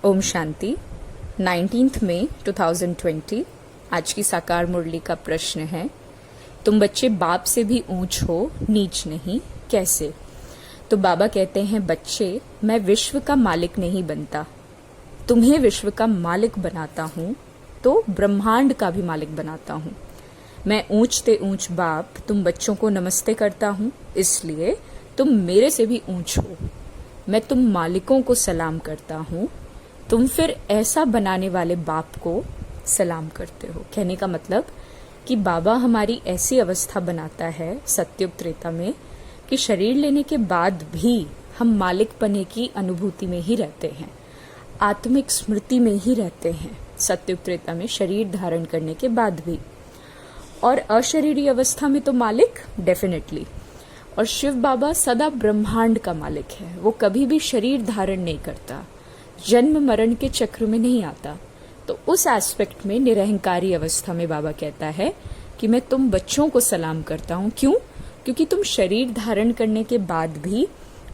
ओम शांति। 19 मई 2020 आज की साकार मुरली का प्रश्न है, तुम बच्चे बाप से भी ऊंच हो, नीच नहीं, कैसे? तो बाबा कहते हैं, बच्चे, मैं विश्व का मालिक नहीं बनता, तुम्हें विश्व का मालिक बनाता हूं, तो ब्रह्मांड का भी मालिक बनाता हूं। मैं ऊंच ते ऊंच बाप तुम बच्चों को नमस्ते करता हूं, इसलिए तुम मेरे से भी ऊंच हो। मैं तुम मालिकों को सलाम करता हूं, तुम फिर ऐसा बनाने वाले बाप को सलाम करते हो। कहने का मतलब कि बाबा हमारी ऐसी अवस्था बनाता है सत्युग त्रेता में कि शरीर लेने के बाद भी हम मालिक बने की अनुभूति में ही रहते हैं, आत्मिक स्मृति में ही रहते हैं सत्युग त्रेता में, शरीर धारण करने के बाद भी। और अशरीरी अवस्था में तो मालिक डेफिनेटली। और शिव बाबा सदा ब्रह्मांड का मालिक है, वो कभी भी शरीर धारण नहीं करता, जन्म मरण के चक्र में नहीं आता। तो उस एस्पेक्ट में निरहंकारी अवस्था में बाबा कहता है कि मैं तुम बच्चों को सलाम करता हूं। क्यों? क्योंकि तुम शरीर धारण करने के बाद भी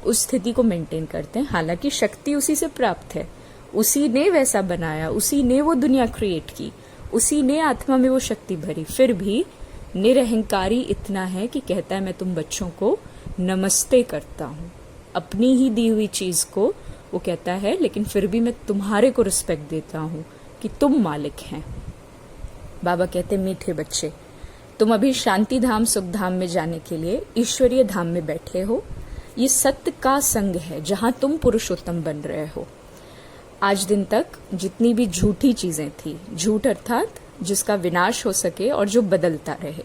उस स्थिति को मेंटेन करते हैं। हालांकि शक्ति उसी से प्राप्त है, उसी ने वैसा बनाया, उसी ने वो दुनिया क्रिएट की, उसी ने आत्मा में वो शक्ति भरी, फिर भी निरहंकारी इतना है कि कहता है मैं तुम बच्चों को नमस्ते करता हूं। अपनी ही दी हुई चीज को वो कहता है, लेकिन फिर भी मैं तुम्हारे को रिस्पेक्ट देता हूं कि तुम मालिक हैं। बाबा कहते, मीठे बच्चे, तुम अभी शांति धाम सुख धाम में जाने के लिए ईश्वरीय धाम में बैठे हो। ये सत्य का संग है जहां तुम पुरुषोत्तम बन रहे हो। आज दिन तक जितनी भी झूठी चीजें थी, झूठ अर्थात जिसका विनाश हो सके और जो बदलता रहे।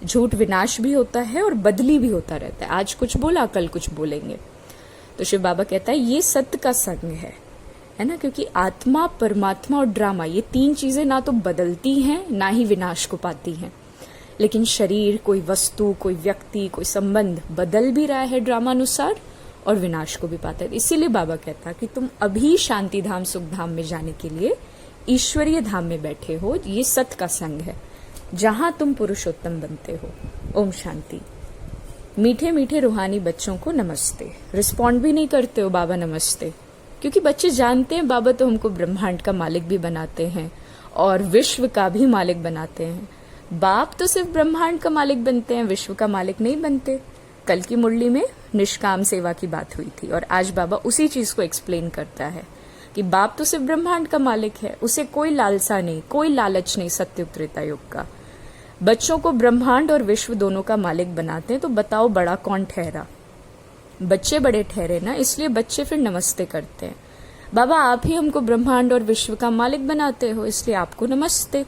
झूठ विनाश भी होता है और बदली भी होता रहता है। आज कुछ बोला, कल कुछ बोलेंगे। तो शिव बाबा कहता है ये सत्य का संग है ना, क्योंकि आत्मा, परमात्मा और ड्रामा, ये तीन चीजें ना तो बदलती हैं ना ही विनाश को पाती हैं। लेकिन शरीर, कोई वस्तु, कोई व्यक्ति, कोई संबंध बदल भी रहा है ड्रामानुसार और विनाश को भी पाता है। इसीलिए बाबा कहता कि तुम अभी शांति धाम सुख धाम में जाने के लिए ईश्वरीय धाम में बैठे हो। ये सत्य का संग है जहां तुम पुरुषोत्तम बनते हो। ओम शांति। मीठे मीठे रूहानी बच्चों को नमस्ते। रिस्पॉन्ड भी नहीं करते हो बाबा नमस्ते, क्योंकि बच्चे जानते हैं बाबा तो हमको ब्रह्मांड का मालिक भी बनाते हैं और विश्व का भी मालिक बनाते हैं। बाप तो सिर्फ ब्रह्मांड का मालिक बनते हैं, विश्व का मालिक नहीं बनते। कल की मुरली में निष्काम सेवा की बात हुई थी और आज बाबा उसी चीज को एक्सप्लेन करता है कि बाप तो सिर्फ ब्रह्मांड का मालिक है, उसे कोई लालसा नहीं, कोई लालच नहीं सत्युग त्रेता युग का। बच्चों को ब्रह्मांड और विश्व दोनों का मालिक बनाते हैं, तो बताओ बड़ा कौन ठहरा? बच्चे बड़े ठहरे ना, इसलिए बच्चे फिर नमस्ते करते हैं। बाबा आप ही हमको ब्रह्मांड और विश्व का मालिक बनाते हो, इसलिए आपको नमस्ते।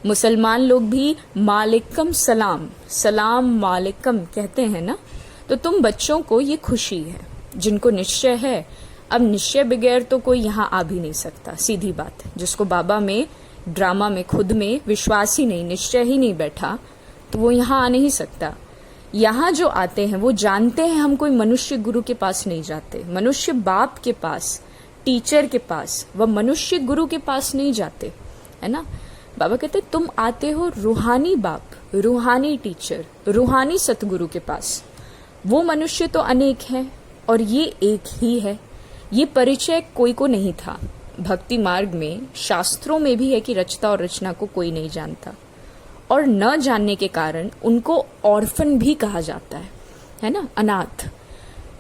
मुसलमान लोग भी मालिकम सलाम, सलाम मालिकम कहते हैं ना। तो तुम बच्चों को ये खुशी है, जिनको निश्चय है। अब निश्चय बगैर तो कोई यहाँ आ भी नहीं सकता, सीधी बात। जिसको बाबा में, ड्रामा में, खुद में विश्वास ही नहीं, निश्चय ही नहीं बैठा, तो वो यहाँ आ नहीं सकता। यहाँ जो आते हैं वो जानते हैं हम कोई मनुष्य गुरु के पास नहीं जाते, मनुष्य बाप के पास, टीचर के पास, वह मनुष्य गुरु के पास नहीं जाते, है ना। बाबा कहते तुम आते हो रूहानी बाप, रूहानी टीचर, रूहानी सतगुरु के पास। वो मनुष्य तो अनेक है और ये एक ही है। ये परिचय कोई को नहीं था। भक्ति मार्ग में, शास्त्रों में भी है कि रचता और रचना को कोई नहीं जानता, और न जानने के कारण उनको ऑर्फन भी कहा जाता है ना, अनाथ।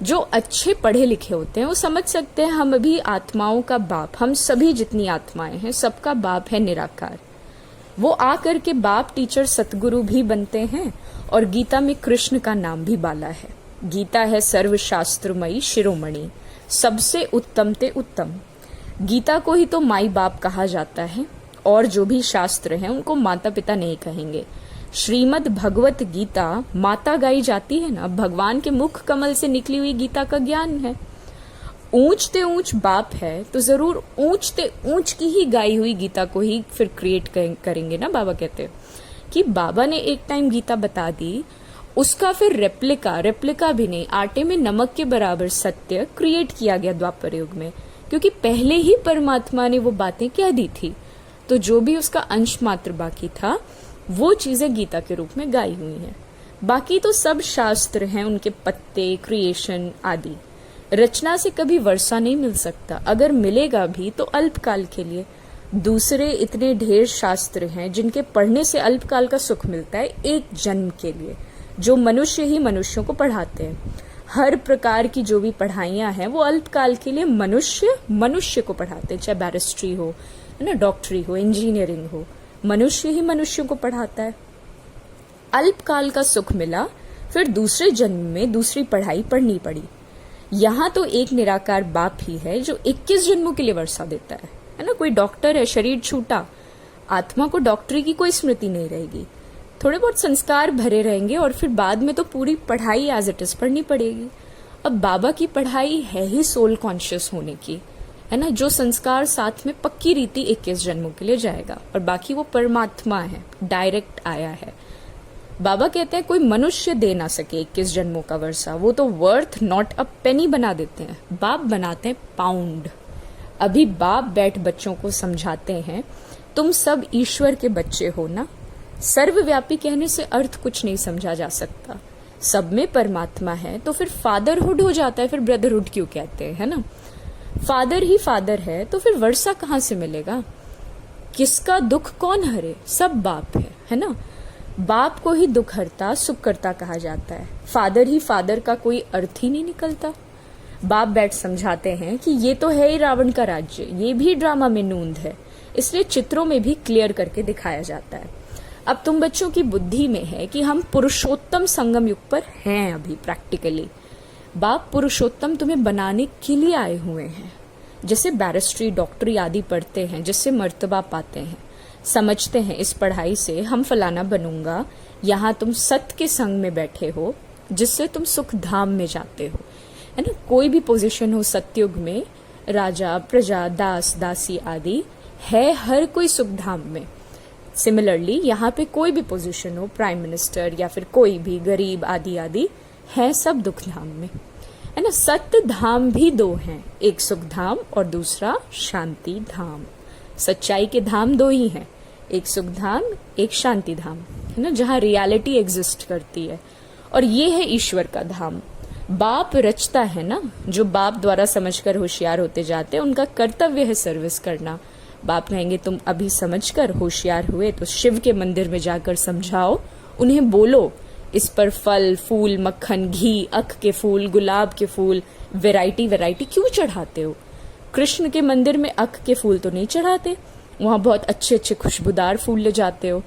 जो अच्छे पढ़े लिखे होते हैं वो समझ सकते हैं हम अभी आत्माओं का बाप, हम सभी जितनी आत्माएं हैं सबका बाप है निराकार। वो आकर के बाप, टीचर, सतगुरु भी बनते हैं। और गीता में कृष्ण का नाम भी बाला है। गीता है सर्वशास्त्रमयी शिरोमणि, सबसे उत्तम ते उत्तम। गीता को ही तो माई बाप कहा जाता है, और जो भी शास्त्र हैं उनको माता पिता नहीं कहेंगे। श्रीमद् भगवत गीता माता गाई जाती है ना, भगवान के मुख कमल से निकली हुई गीता का ज्ञान है। ऊंच ते ऊंच बाप है तो जरूर ऊंच ते ऊंच की ही गाई हुई गीता को ही फिर क्रिएट करेंगे ना। बाबा कहते हैं कि बाबा ने एक टाइम गीता बता दी, उसका फिर रेप्लिका भी नहीं, आटे में नमक के बराबर सत्य क्रिएट किया गया द्वापर युग में, क्योंकि पहले ही परमात्मा ने वो बातें कह दी थी। तो जो भी उसका अंश मात्र बाकी था वो चीजें गीता के रूप में गाई हुई हैं। बाकी तो सब शास्त्र हैं, उनके पत्ते, क्रिएशन आदि। रचना से कभी वर्षा नहीं मिल सकता, अगर मिलेगा भी तो अल्पकाल के लिए। दूसरे इतने ढेर शास्त्र हैं जिनके पढ़ने से अल्पकाल का सुख मिलता है, एक जन्म के लिए, जो मनुष्य ही मनुष्यों को पढ़ाते हैं। हर प्रकार की जो भी पढ़ाइयां हैं वो अल्पकाल के लिए मनुष्य को पढ़ाते हैं, चाहे बैरिस्ट्री हो, है ना, डॉक्टरी हो, इंजीनियरिंग हो, मनुष्य ही मनुष्यों को पढ़ाता है। अल्पकाल का सुख मिला, फिर दूसरे जन्म में दूसरी पढ़ाई पढ़नी पड़ी। यहाँ तो एक निराकार बाप ही है जो 21 जन्मों के लिए वर्षा देता है ना। कोई डॉक्टर है, शरीर छूटा, आत्मा को डॉक्टरी की कोई स्मृति नहीं रहेगी, थोड़े बहुत संस्कार भरे रहेंगे और फिर बाद में तो पूरी पढ़ाई एज इट इज पढ़नी पड़ेगी। अब बाबा की पढ़ाई है ही सोल कॉन्शियस होने की, है ना, जो संस्कार साथ में पक्की रीति 21 जन्मों के लिए जाएगा, और बाकी वो परमात्मा है, डायरेक्ट आया है। बाबा कहते हैं कोई मनुष्य दे ना सके 21 जन्मों का वर्षा, वो तो वर्थ नॉट अ पेनी बना देते हैं, बाप बनाते हैं पाउंड। अभी बाप बैठ बच्चों को समझाते हैं, तुम सब ईश्वर के बच्चे हो ना। सर्वव्यापी कहने से अर्थ कुछ नहीं समझा जा सकता, सब में परमात्मा है तो फिर फादरहुड हो जाता है, फिर ब्रदरहुड क्यों कहते हैं, है ना। फादर ही फादर है तो फिर वर्षा कहाँ से मिलेगा, किसका दुख कौन हरे, सब बाप है ना। बाप को ही दुख हरता सुख करता कहा जाता है, फादर ही फादर का कोई अर्थ ही नहीं निकलता। बाप बैठ समझाते हैं कि ये तो है ही रावण का राज्य, ये भी ड्रामा में नूंद है, इसलिए चित्रों में भी क्लियर करके दिखाया जाता है। अब तुम बच्चों की बुद्धि में है कि हम पुरुषोत्तम संगम युग पर हैं अभी प्रैक्टिकली। बाप पुरुषोत्तम तुम्हें बनाने के लिए आए हुए हैं, जैसे बैरिस्ट्री, डॉक्टरी आदि पढ़ते हैं, जिससे मर्तबा पाते हैं, समझते हैं इस पढ़ाई से हम फलाना बनूंगा। यहाँ तुम सत्य के संग में बैठे हो, जिससे तुम सुख धाम में जाते हो, है ना। कोई भी पोजीशन हो सतयुग में, राजा, प्रजा, दास, दासी आदि है, हर कोई सुख धाम में। सिमिलरली यहाँ पे कोई भी पोजीशन हो, प्राइम मिनिस्टर या फिर कोई भी गरीब आदि आदि, है सब दुख धाम में, है ना। सत्य धाम भी दो हैं, एक सुख धाम और दूसरा शांति धाम। सच्चाई के धाम दो ही हैं, एक सुख धाम, एक शांति धाम, है ना, जहाँ रियलिटी एग्जिस्ट करती है, और ये है ईश्वर का धाम। बाप रचता है ना, जो बाप द्वारा समझकर होशियार होते जाते हैं, उनका कर्तव्य है सर्विस करना। बाप कहेंगे तुम अभी समझकर होशियार हुए तो शिव के मंदिर में जाकर समझाओ, उन्हें बोलो इस पर फल फूल, मक्खन, घी, अख के फूल, गुलाब के फूल, वैरायटी वैरायटी क्यों चढ़ाते हो। कृष्ण के मंदिर में अख के फूल तो नहीं चढ़ाते, वहां बहुत अच्छे अच्छे खुशबूदार फूल ले जाते हो।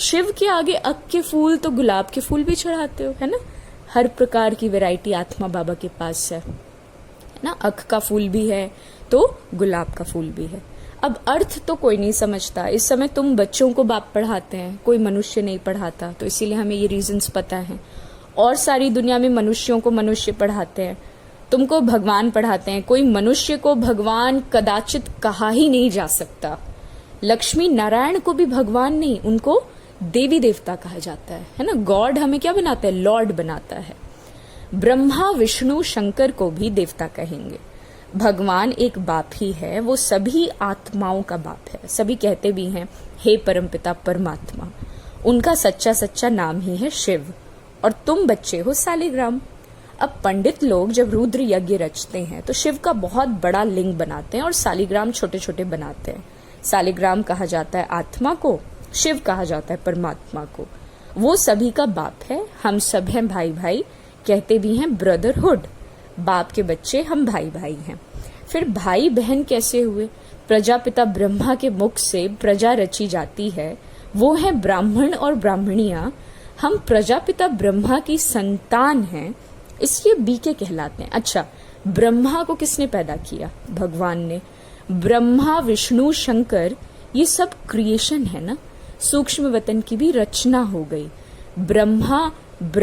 शिव के आगे अख के फूल तो गुलाब के फूल भी चढ़ाते हो, है ना। हर प्रकार की वैरायटी आत्मा बाबा के पास है ना। अख का फूल भी है तो गुलाब का फूल भी है। अब अर्थ तो कोई नहीं समझता, इस समय तुम बच्चों को बाप पढ़ाते हैं, कोई मनुष्य नहीं पढ़ाता, तो इसीलिए हमें ये रीजंस पता हैं। और सारी दुनिया में मनुष्यों को मनुष्य पढ़ाते हैं, तुमको भगवान पढ़ाते हैं। कोई मनुष्य को भगवान कदाचित कहा ही नहीं जा सकता। लक्ष्मी नारायण को भी भगवान नहीं, उनको देवी देवता कहा जाता है ना। गॉड हमें क्या बनाता है, लॉर्ड बनाता है। ब्रह्मा विष्णु शंकर को भी देवता कहेंगे। भगवान एक बाप ही है, वो सभी आत्माओं का बाप है। सभी कहते भी हैं हे परमपिता परमात्मा, उनका सच्चा सच्चा नाम ही है शिव, और तुम बच्चे हो सालिग्राम। अब पंडित लोग जब रुद्र यज्ञ रचते हैं तो शिव का बहुत बड़ा लिंग बनाते हैं और सालिग्राम छोटे छोटे बनाते हैं। सालिग्राम कहा जाता है आत्मा को, शिव कहा जाता है परमात्मा को। वो सभी का बाप है, हम सब हैं भाई भाई, कहते भी हैं ब्रदरहुड। बाप के बच्चे हम भाई भाई हैं। फिर भाई बहन कैसे हुए, प्रजापिता ब्रह्मा के मुख से प्रजा रची जाती है, वो है ब्राह्मण और ब्राह्मणियां। हम प्रजापिता ब्रह्मा की संतान हैं, इसलिए बीके कहलाते हैं। अच्छा, ब्रह्मा को किसने पैदा किया, भगवान ने। ब्रह्मा विष्णु शंकर ये सब क्रिएशन है ना, सूक्ष्म वतन की भी रचना हो गई।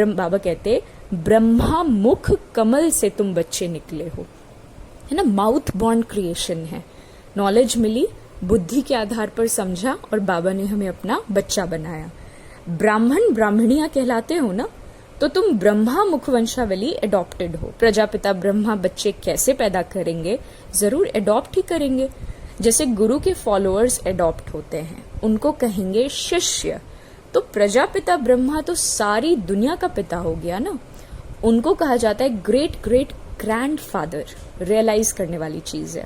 बाबा कहते ब्रह्मा मुख कमल से तुम बच्चे निकले हो, है ना। माउथ बॉर्न क्रिएशन है। नॉलेज मिली, बुद्धि के आधार पर समझा और बाबा ने हमें अपना बच्चा बनाया। ब्राह्मण ब्राह्मणियां कहलाते हो ना, तो तुम ब्रह्मा मुखवंशावली एडॉप्टेड हो। प्रजापिता ब्रह्मा बच्चे कैसे पैदा करेंगे, जरूर एडॉप्ट ही करेंगे। जैसे गुरु के फॉलोअर्स एडॉप्ट होते हैं, उनको कहेंगे शिष्य। तो प्रजापिता ब्रह्मा तो सारी दुनिया का पिता हो गया ना, उनको कहा जाता है ग्रेट ग्रेट ग्रैंडफादर रियलाइज करने वाली चीज है।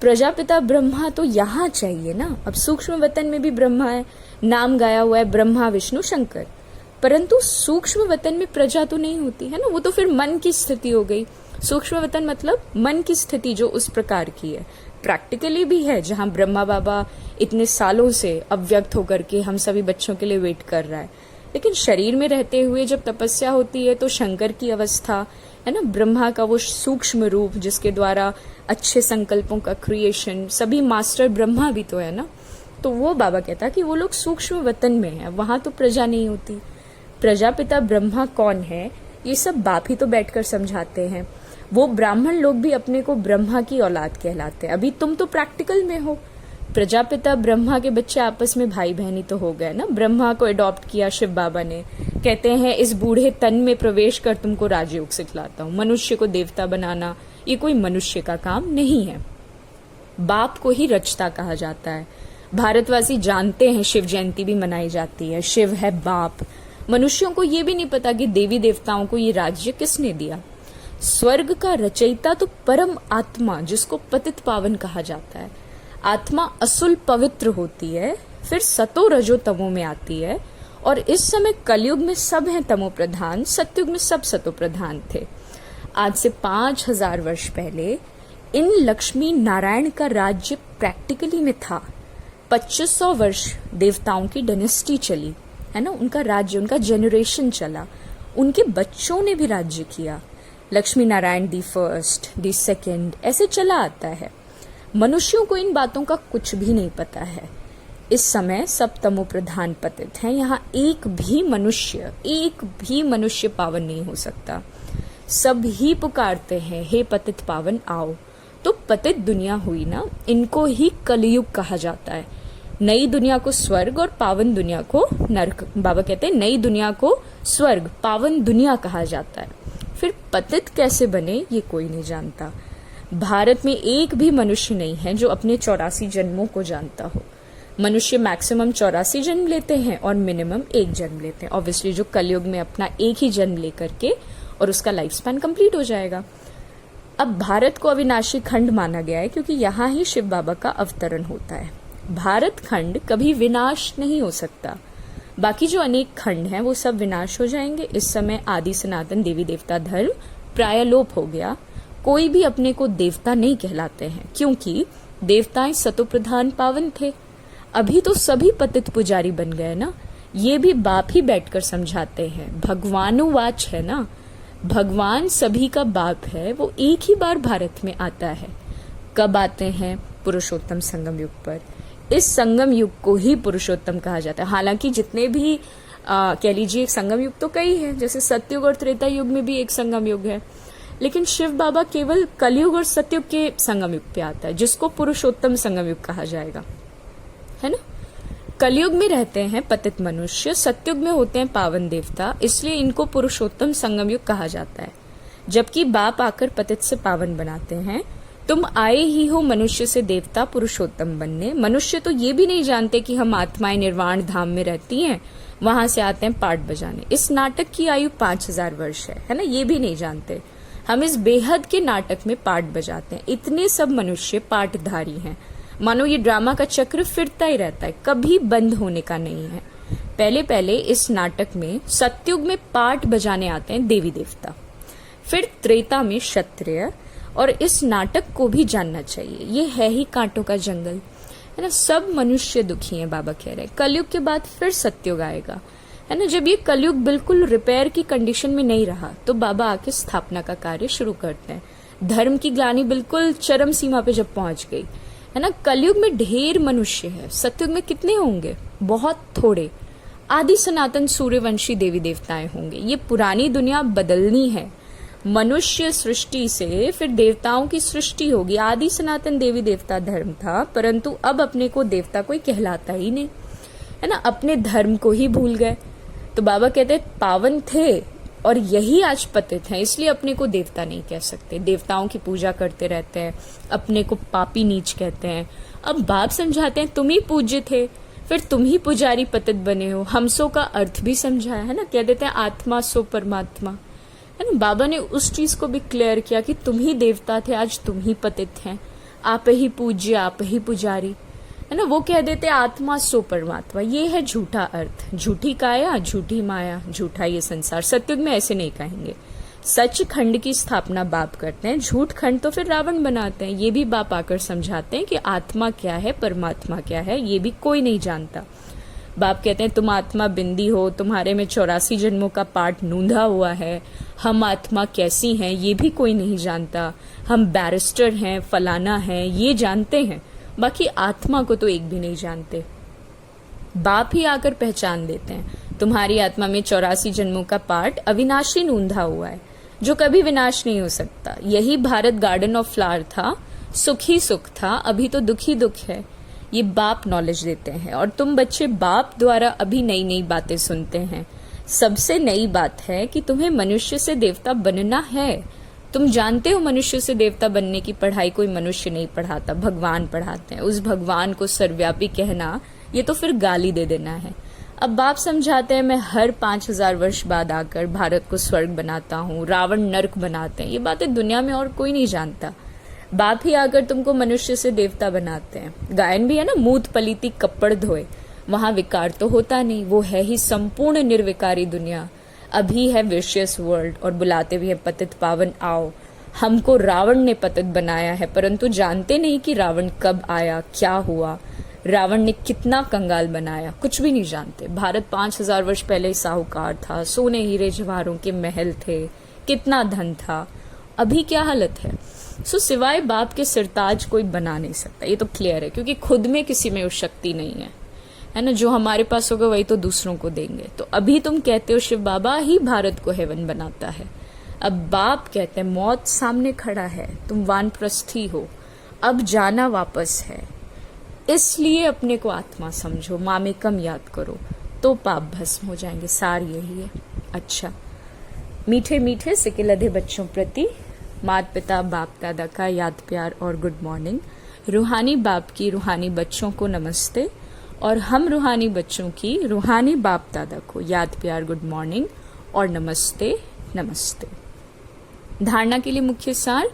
प्रजापिता ब्रह्मा तो यहाँ चाहिए ना। अब सूक्ष्म वतन में भी ब्रह्मा है, नाम गाया हुआ है ब्रह्मा विष्णु शंकर, परंतु सूक्ष्म वतन में प्रजा तो नहीं होती है ना। वो तो फिर मन की स्थिति हो गई। सूक्ष्म वतन मतलब मन की स्थिति जो उस प्रकार की है। प्रैक्टिकली भी है, जहां ब्रह्मा बाबा इतने सालों से अव्यक्त होकर के हम सभी बच्चों के लिए वेट कर रहा है, लेकिन शरीर में रहते हुए जब तपस्या होती है तो शंकर की अवस्था है ना, ब्रह्मा का वो सूक्ष्म रूप जिसके द्वारा अच्छे संकल्पों का क्रिएशन, सभी मास्टर ब्रह्मा भी तो है ना। तो वो बाबा कहता कि वो लोग सूक्ष्म वतन में है, वहां तो प्रजा नहीं होती। प्रजापिता ब्रह्मा कौन है, ये सब बाप ही तो बैठकर समझाते हैं। वो ब्राह्मण लोग भी अपने को ब्रह्मा की औलाद कहलाते हैं। अभी तुम तो प्रैक्टिकल में हो। प्रजापिता ब्रह्मा के बच्चे आपस में भाई बहनी तो हो गए ना। ब्रह्मा को अडॉप्ट किया शिव बाबा ने, कहते हैं इस बूढ़े तन में प्रवेश कर तुमको राजयोग सिखलाता हूँ। मनुष्य को देवता बनाना ये कोई मनुष्य का काम नहीं है। बाप को ही रचता कहा जाता है। भारतवासी जानते हैं शिव जयंती भी मनाई जाती है, शिव है बाप। मनुष्यों को ये भी नहीं पता कि देवी देवताओं को ये राज्य किसने दिया। स्वर्ग का रचयिता तो परम आत्मा, जिसको पतित पावन कहा जाता है। आत्मा असुल पवित्र होती है, फिर सतो रजो तमो में आती है, और इस समय कलयुग में सब हैं तमो प्रधान, सतयुग में सब सतो प्रधान थे। आज से 5000 वर्ष पहले इन लक्ष्मी नारायण का राज्य प्रैक्टिकली में था। 2500 वर्ष देवताओं की डायनेस्टी चली है ना, उनका राज्य, उनका जेनरेशन चला, उनके बच्चों ने भी राज्य किया। Lakshmi Narayan the first, the second, ऐसे चला आता है। मनुष्यों को इन बातों का कुछ भी नहीं पता है। इस समय सब तमो प्रधान पतित हैं। यहाँ एक भी मनुष्य पावन नहीं हो सकता। सब ही पुकारते हैं हे पतित पावन आओ। तो पतित दुनिया हुई ना, इनको ही कलयुग कहा जाता है। नई दुनिया को स्वर्ग और पावन दुनिया को नरक। बाबा कहते हैं नई दुनिया को स्वर्ग, पावन दुनिया कहा जाता है। फिर पतित कैसे बने ये कोई नहीं जानता। भारत में एक भी मनुष्य नहीं है जो अपने 84 जन्मों को जानता हो। मनुष्य मैक्सिमम 84 जन्म लेते हैं और मिनिमम 1 जन्म लेते हैं। ऑब्वियसली जो कलयुग में अपना एक ही जन्म लेकर के और उसका लाइफ स्पैन कंप्लीट हो जाएगा। अब भारत को अविनाशी खंड माना गया है क्योंकि यहाँ ही शिव बाबा का अवतरण होता है। भारत खंड कभी विनाश नहीं हो सकता। बाकी जो अनेक खंड हैं वो सब विनाश हो जाएंगे। इस समय आदि सनातन देवी देवता धर्म प्राय लोप हो गया। कोई भी अपने को देवता नहीं कहलाते हैं क्योंकि देवताएं सतो प्रधान पावन थे। अभी तो सभी पतित पुजारी बन गए ना। ये भी बाप ही बैठकर समझाते हैं। भगवानुवाच है ना, भगवान सभी का बाप है। वो एक ही बार भारत में आता है। कब आते हैं? पुरुषोत्तम संगम युग पर। इस संगम युग को ही पुरुषोत्तम कहा जाता है। हालांकि जितने भी कह लीजिए संगम युग तो कई है, जैसे सतयुग और त्रेता युग में भी एक संगम युग है, लेकिन शिव बाबा केवल कलयुग और सतयुग के संगम युग पे आता है, जिसको पुरुषोत्तम संगम युग कहा जाएगा, है ना। कलयुग में रहते हैं पतित मनुष्य, सतयुग में होते हैं पावन देवता, इसलिए इनको पुरुषोत्तम संगम युग कहा जाता है। जबकि बाप आकर पतित से पावन बनाते हैं। तुम आए ही हो मनुष्य से देवता पुरुषोत्तम बनने। मनुष्य तो ये भी नहीं जानते कि हम आत्माएं निर्वाण धाम में रहती हैं, वहां से आते हैं पाठ बजाने। इस नाटक की आयु 5000 वर्ष है ना, ये भी नहीं जानते। हम इस बेहद के नाटक में पाठ बजाते हैं। इतने सब मनुष्य पाठधारी हैं, मानो ये ड्रामा का चक्र फिरता ही रहता है, कभी बंद होने का नहीं है। पहले पहले इस नाटक में सतयुग में पाठ बजाने आते हैं देवी देवता, फिर त्रेता में क्षत्रिय। और इस नाटक को भी जानना चाहिए, ये है ही कांटों का जंगल, है ना। सब मनुष्य दुखी हैं, बाबा कह रहे हैं। कलयुग के बाद फिर सतयुग आएगा, है ना। जब ये कलयुग बिल्कुल रिपेयर की कंडीशन में नहीं रहा तो बाबा आके स्थापना का कार्य शुरू करते हैं। धर्म की ग्लानि बिल्कुल चरम सीमा पे जब पहुंच गई, है ना। कलयुग में ढेर मनुष्य है, सतयुग में कितने होंगे? बहुत थोड़े। आदि सनातन सूर्यवंशी देवी देवताएं होंगे। ये पुरानी दुनिया बदलनी है। मनुष्य सृष्टि से फिर देवताओं की सृष्टि होगी। आदि सनातन देवी देवता धर्म था, परंतु अब अपने को देवता कोई कहलाता ही नहीं, है ना। अपने धर्म को ही भूल गए। तो बाबा कहते हैं पावन थे और यही आज पतित हैं, इसलिए अपने को देवता नहीं कह सकते। देवताओं की पूजा करते रहते हैं, अपने को पापी नीच कहते हैं। अब बाप समझाते हैं तुम ही पूज्य थे, फिर तुम ही पुजारी पतित बने हो। हमसो का अर्थ भी समझाया है ना, कह देते हैं आत्मा सो परमात्मा, है ना। बाबा ने उस चीज को भी क्लियर किया कि तुम ही देवता थे, आज तुम ही पतित हैं, आप ही पूज्य, आप ही पुजारी, है ना। वो कह देते आत्मा सो परमात्मा। ये है झूठा अर्थ, झूठी काया, झूठी माया, झूठा ये संसार। सतयुग में ऐसे नहीं कहेंगे। सच खंड की स्थापना बाप करते हैं, झूठ खंड तो फिर रावण बनाते हैं। ये भी बाप आकर समझाते हैं कि आत्मा क्या है, परमात्मा क्या है, ये भी कोई नहीं जानता। बाप कहते हैं तुम आत्मा बिंदी हो, तुम्हारे में 84 जन्मों का पाठ नूंधा हुआ है। हम आत्मा कैसी हैं ये भी कोई नहीं जानता। हम बैरिस्टर हैं, फलाना हैं, ये जानते हैं, बाकी आत्मा को तो एक भी नहीं जानते। बाप ही आकर पहचान देते हैं तुम्हारी आत्मा में 84 जन्मों का पाठ अविनाशी नूंधा हुआ है, जो कभी विनाश नहीं हो सकता। यही भारत गार्डन ऑफ फ्लावर था, सुख ही सुख था, अभी तो दुख ही दुख है। ये बाप नॉलेज देते हैं और तुम बच्चे बाप द्वारा अभी नई नई बातें सुनते हैं। सबसे नई बात है कि तुम्हें मनुष्य से देवता बनना है। तुम जानते हो मनुष्य से देवता बनने की पढ़ाई कोई मनुष्य नहीं पढ़ाता, भगवान पढ़ाते हैं। उस भगवान को सर्वव्यापी कहना ये तो फिर गाली दे देना है। अब बाप समझाते हैं मैं हर 5000 वर्ष बाद आकर भारत को स्वर्ग बनाता हूँ, रावण नर्क बनाते हैं। ये बातें दुनिया में और कोई नहीं जानता। बाप ही आकर तुमको मनुष्य से देवता बनाते हैं। गायन भी है ना, मूत पलीती कपड़ धोए, वहां विकार तो होता नहीं, वो है ही संपूर्ण निर्विकारी दुनिया। अभी है विशियस वर्ल्ड और बुलाते भी है पतित पावन आओ। हमको रावण ने पतित बनाया है, परंतु जानते नहीं कि रावण कब आया, क्या हुआ, रावण ने कितना कंगाल बनाया, कुछ भी नहीं जानते। भारत 5000 वर्ष पहले साहूकार था, सोने हीरे जवाहरों के महल थे, कितना धन था। अभी क्या हालत है। सो सिवाय बाप के सिरताज कोई बना नहीं सकता, ये तो क्लियर है, क्योंकि खुद में किसी में उस शक्ति नहीं है ना। जो हमारे पास होगा वही तो दूसरों को देंगे। तो अभी तुम कहते हो शिव बाबा ही भारत को हेवन बनाता है। अब बाप कहते हैं मौत सामने खड़ा है, तुम वानप्रस्थी हो, अब जाना वापस है, इसलिए अपने को आत्मा समझो, मामेकम याद करो तो पाप भस्म हो जाएंगे। सार यही है। अच्छा, मीठे मीठे सिकिलधे बच्चों प्रति माता पिता बाप दादा का याद प्यार और गुड मॉर्निंग। रूहानी बाप की रूहानी बच्चों को नमस्ते और हम रूहानी बच्चों की रूहानी बाप दादा को याद प्यार, गुड मॉर्निंग और नमस्ते नमस्ते। धारणा के लिए मुख्य सार,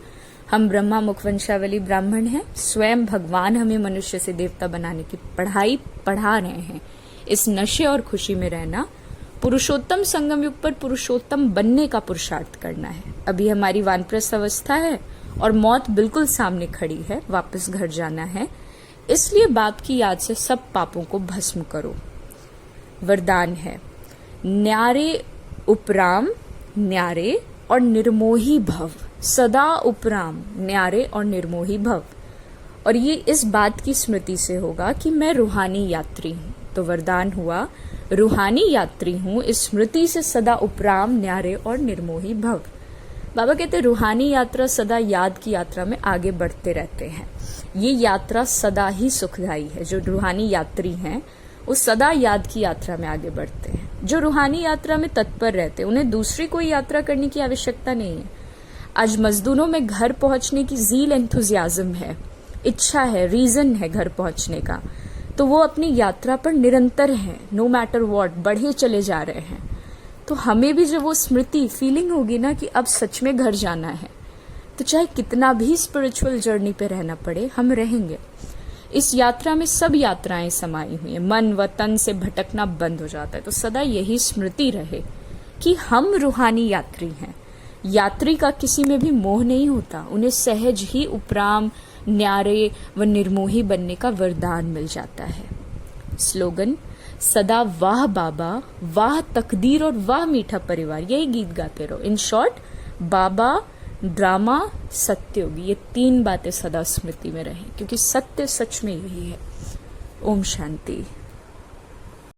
हम ब्रह्मा मुखवंशावली ब्राह्मण हैं। स्वयं भगवान हमें मनुष्य से देवता बनाने की पढ़ाई पढ़ा रहे हैं। इस नशे और खुशी में रहना, पुरुषोत्तम संगम युग पर पुरुषोत्तम बनने का पुरुषार्थ करना है। अभी हमारी वानप्रस्थ अवस्था है और मौत बिल्कुल सामने खड़ी है, वापस घर जाना है। इसलिए बाप की याद से सब पापों को भस्म करो। वरदान है न्यारे उपराम न्यारे और निर्मोही भव, सदा उपराम न्यारे और निर्मोही भव। और ये इस बात की स्मृति से होगा कि मैं रूहानी यात्री हूँ। तो वरदान हुआ रूहानी यात्री हूँ, इस स्मृति से सदा उपराम न्यारे और निर्मोही भव। बाबा कहते रूहानी यात्रा सदा याद की यात्रा में आगे बढ़ते रहते हैं। ये यात्रा सदा ही सुखदायी है। जो रूहानी यात्री हैं वो सदा याद की यात्रा में आगे बढ़ते हैं। जो रूहानी यात्रा में तत्पर रहते हैं उन्हें दूसरी कोई यात्रा करने की आवश्यकता नहीं है। आज मजदूरों में घर पहुंचने की ज़ील एंथुजियाज्म है, इच्छा है, रीजन है घर पहुंचने का, तो वो अपनी यात्रा पर निरंतर हैं, नो मैटर व्हाट, बढ़े चले जा रहे हैं। तो हमें भी जब वो स्मृति फीलिंग होगी ना कि अब सच में घर जाना है, तो चाहे कितना भी स्पिरिचुअल जर्नी पे रहना पड़े, हम रहेंगे। इस यात्रा में सब यात्राएं समाई हुई हैं, मन व तन से भटकना बंद हो जाता है। तो सदा यही स्मृति रहे कि हम रूहानी यात्री हैं। यात्री का किसी में भी मोह नहीं होता, उन्हें सहज ही उपराम न्यारे व निर्मोही बनने का वरदान मिल जाता है। स्लोगन, सदा वाह बाबा, वाह तकदीर और वाह मीठा परिवार, यही गीत गाते रहो। इन शॉर्ट, बाबा, ड्रामा, सत्ययुग, ये 3 बातें सदा स्मृति में रहें, क्योंकि सत्य सच में यही है। ओम शांति।